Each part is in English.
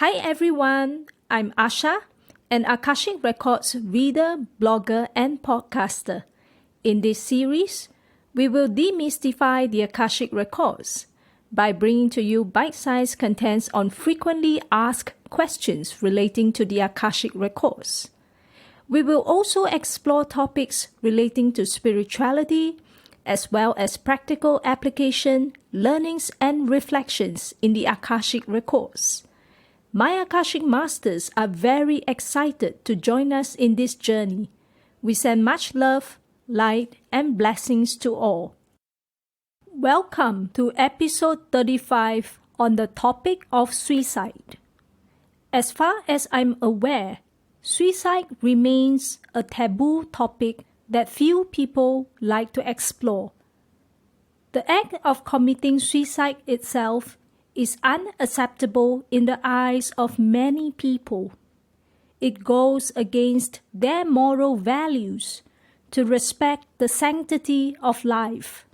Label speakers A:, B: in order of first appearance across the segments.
A: Hi everyone, I'm Asha, an Akashic Records reader, blogger, and podcaster. In this series, we will demystify the Akashic Records by bringing to you bite-sized contents on frequently asked questions relating to the Akashic Records. We will also explore topics relating to spirituality, as well as practical application, learnings, and reflections in the Akashic Records. My Akashic Masters are very excited to join us in this journey. We send much love, light, and blessings to all. Welcome to episode 35 on the topic of suicide. As far as I'm aware, suicide remains a taboo topic that few people like to explore. The act of committing suicide itself is unacceptable in the eyes of many people. It goes against their moral values to respect the sanctity of life.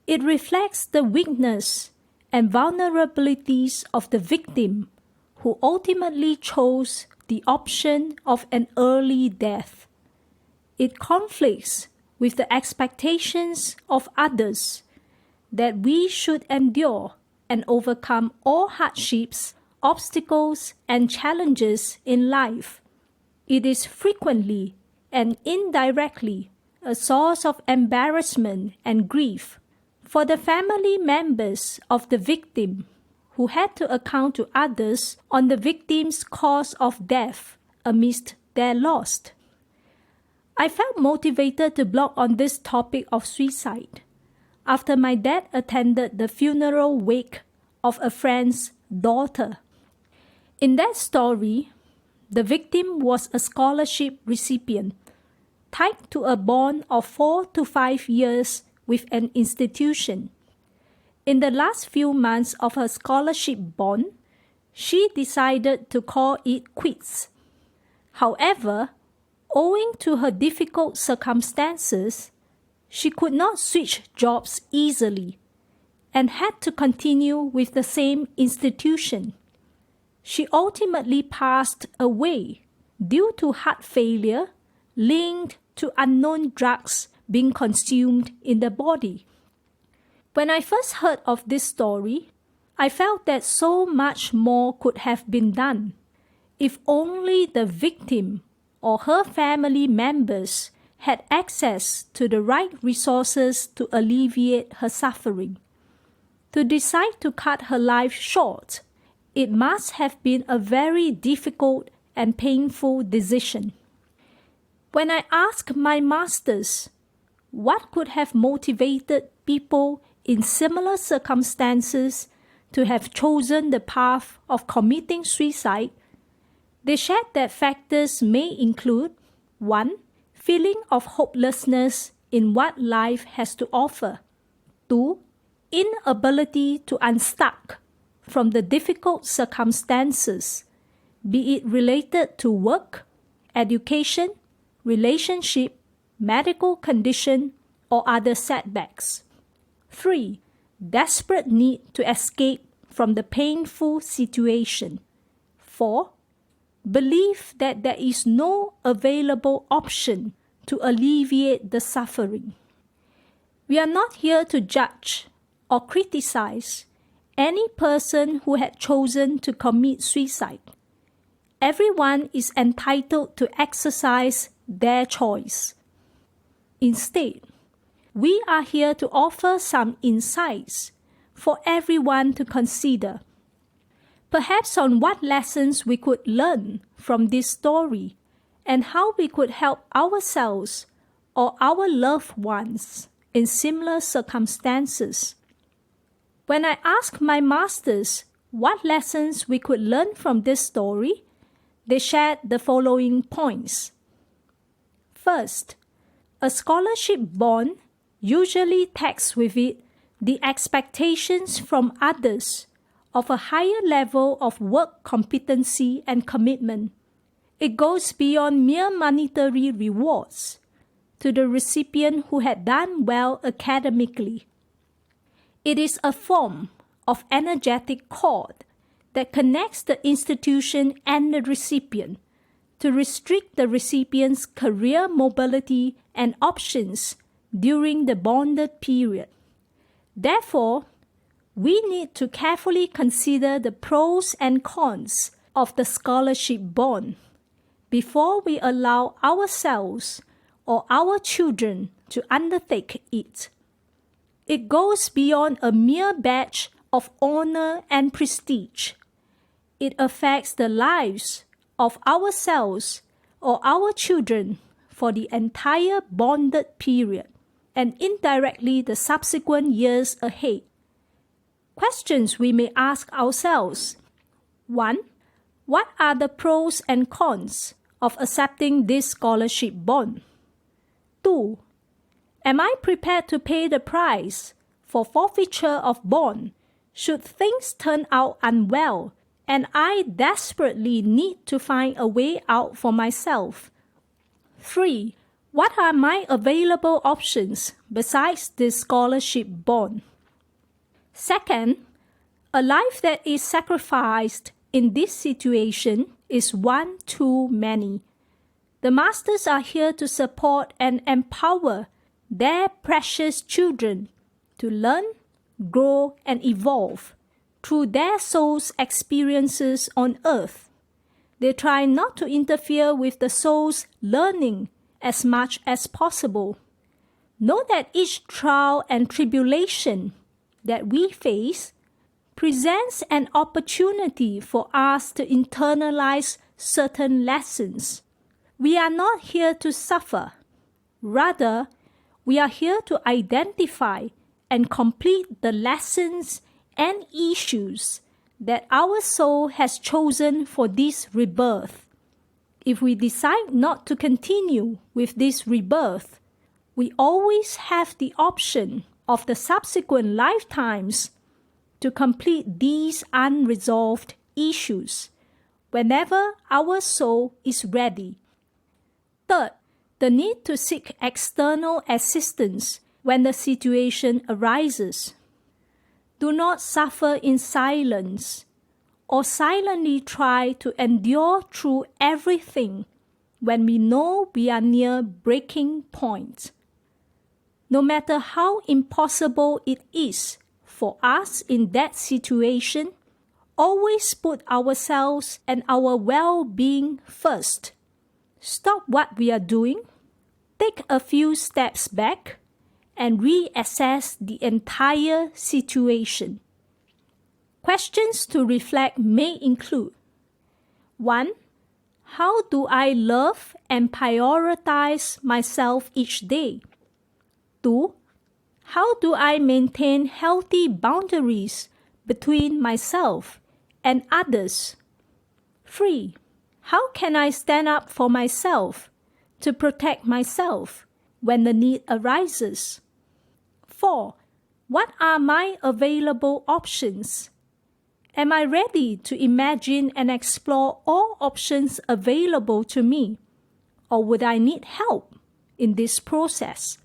A: It reflects the weakness and vulnerabilities of the victim who ultimately chose the option of an early death. It conflicts with the expectations of others that we should endure and overcome all hardships, obstacles, and challenges in life. It is frequently and indirectly a source of embarrassment and grief for the family members of the victim who had to account to others on the victim's cause of death amidst their loss. I felt motivated to blog on this topic of suicide after my dad attended the funeral wake of a friend's daughter. In that story, the victim was a scholarship recipient tied to a bond of 4 to 5 years with an institution. In the last few months of her scholarship bond, she decided to call it quits. However, owing to her difficult circumstances, she could not switch jobs easily and had to continue with the same institution. She ultimately passed away due to heart failure linked to unknown drugs being consumed in the body. When I first heard of this story, I felt that so much more could have been done if only the victim or her family members had access to the right resources to alleviate her suffering. To decide to cut her life short, it must have been a very difficult and painful decision. When I asked my masters what could have motivated people in similar circumstances to have chosen the path of committing suicide, they shared that factors may include 1. Feeling of hopelessness in what life has to offer. 2. Inability to unstuck from the difficult circumstances, be it related to work, education, relationship, medical condition, or other setbacks. 3. Desperate need to escape from the painful situation. 4. Belief that there is no available option to alleviate the suffering. We are not here to judge or criticize any person who had chosen to commit suicide. Everyone is entitled to exercise their choice. Instead, we are here to offer some insights for everyone to consider. Perhaps on what lessons we could learn from this story and how we could help ourselves or our loved ones in similar circumstances. When I asked my masters what lessons we could learn from this story, they shared the following points. First, a scholarship bond usually takes with it the expectations from others of a higher level of work competency and commitment. It goes beyond mere monetary rewards to the recipient who had done well academically. It is a form of energetic cord that connects the institution and the recipient to restrict the recipient's career mobility and options during the bonded period. Therefore, we need to carefully consider the pros and cons of the scholarship bond before we allow ourselves or our children to undertake it. It goes beyond a mere badge of honor and prestige. It affects the lives of ourselves or our children for the entire bonded period and indirectly the subsequent years ahead. Questions we may ask ourselves. 1. What are the pros and cons of accepting this scholarship bond? 2. Am I prepared to pay the price for forfeiture of bond should things turn out unwell and I desperately need to find a way out for myself? 3. What are my available options besides this scholarship bond? Second, a life that is sacrificed in this situation is one too many. The masters are here to support and empower their precious children to learn, grow, and evolve through their soul's experiences on earth. They try not to interfere with the soul's learning as much as possible. Know that each trial and tribulation that we face presents an opportunity for us to internalize certain lessons. We are not here to suffer. Rather, we are here to identify and complete the lessons and issues that our soul has chosen for this rebirth. If we decide not to continue with this rebirth, we always have the option of the subsequent lifetimes to complete these unresolved issues whenever our soul is ready. Third, the need to seek external assistance when the situation arises. Do not suffer in silence or silently try to endure through everything when we know we are near breaking point. No matter how impossible it is for us in that situation, always put ourselves and our well-being first. Stop what we are doing, take a few steps back, and reassess the entire situation. Questions to reflect may include: 1. How do I love and prioritize myself each day? 2. How do I maintain healthy boundaries between myself and others? 3. How can I stand up for myself to protect myself when the need arises? 4. What are my available options? Am I ready to imagine and explore all options available to me, or would I need help in this process?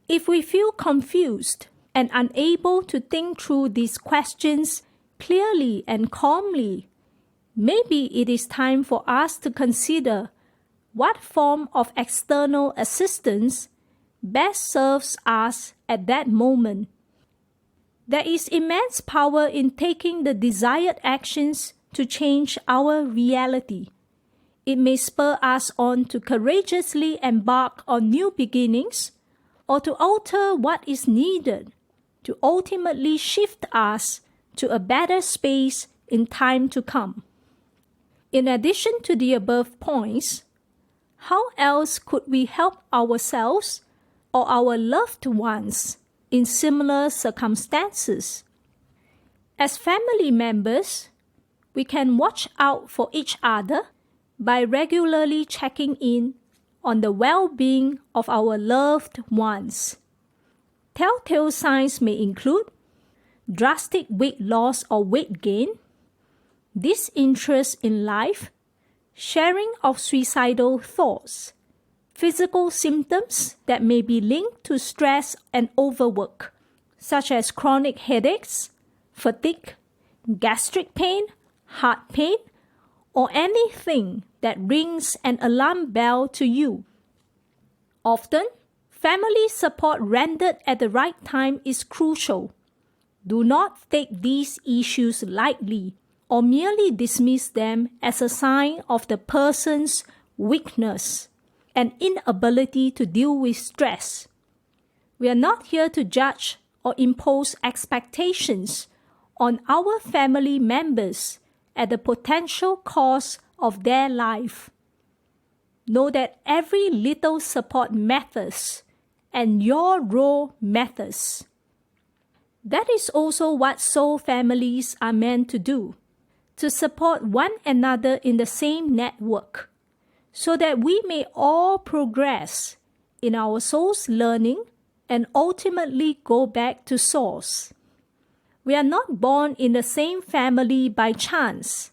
A: If we feel confused and unable to think through these questions clearly and calmly, maybe it is time for us to consider what form of external assistance best serves us at that moment. There is immense power in taking the desired actions to change our reality. It may spur us on to courageously embark on new beginnings, or to alter what is needed to ultimately shift us to a better space in time to come. In addition to the above points, how else could we help ourselves or our loved ones in similar circumstances? As family members, we can watch out for each other by regularly checking in on the well-being of our loved ones. Telltale signs may include drastic weight loss or weight gain, disinterest in life, sharing of suicidal thoughts, physical symptoms that may be linked to stress and overwork, such as chronic headaches, fatigue, gastric pain, heart pain, or anything that rings an alarm bell to you. Often, family support rendered at the right time is crucial. Do not take these issues lightly or merely dismiss them as a sign of the person's weakness and inability to deal with stress. We are not here to judge or impose expectations on our family members at the potential cost of their life. Know that every little support matters, and your role matters. That is also what soul families are meant to do, to support one another in the same network, so that we may all progress in our soul's learning and ultimately go back to source. We are not born in the same family by chance.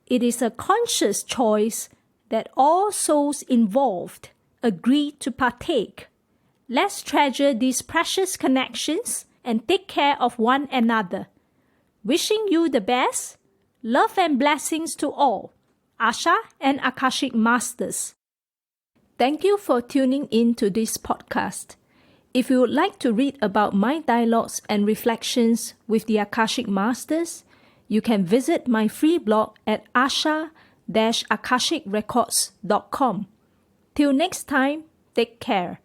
A: It is a conscious choice that all souls involved agree to partake. Let's treasure these precious connections and take care of one another. Wishing you the best, love and blessings to all. Asha and Akashic Masters. Thank you for tuning in to this podcast. If you would like to read about my dialogues and reflections with the Akashic Masters, you can visit my free blog at asha-akashicrecords.com. Till next time, take care.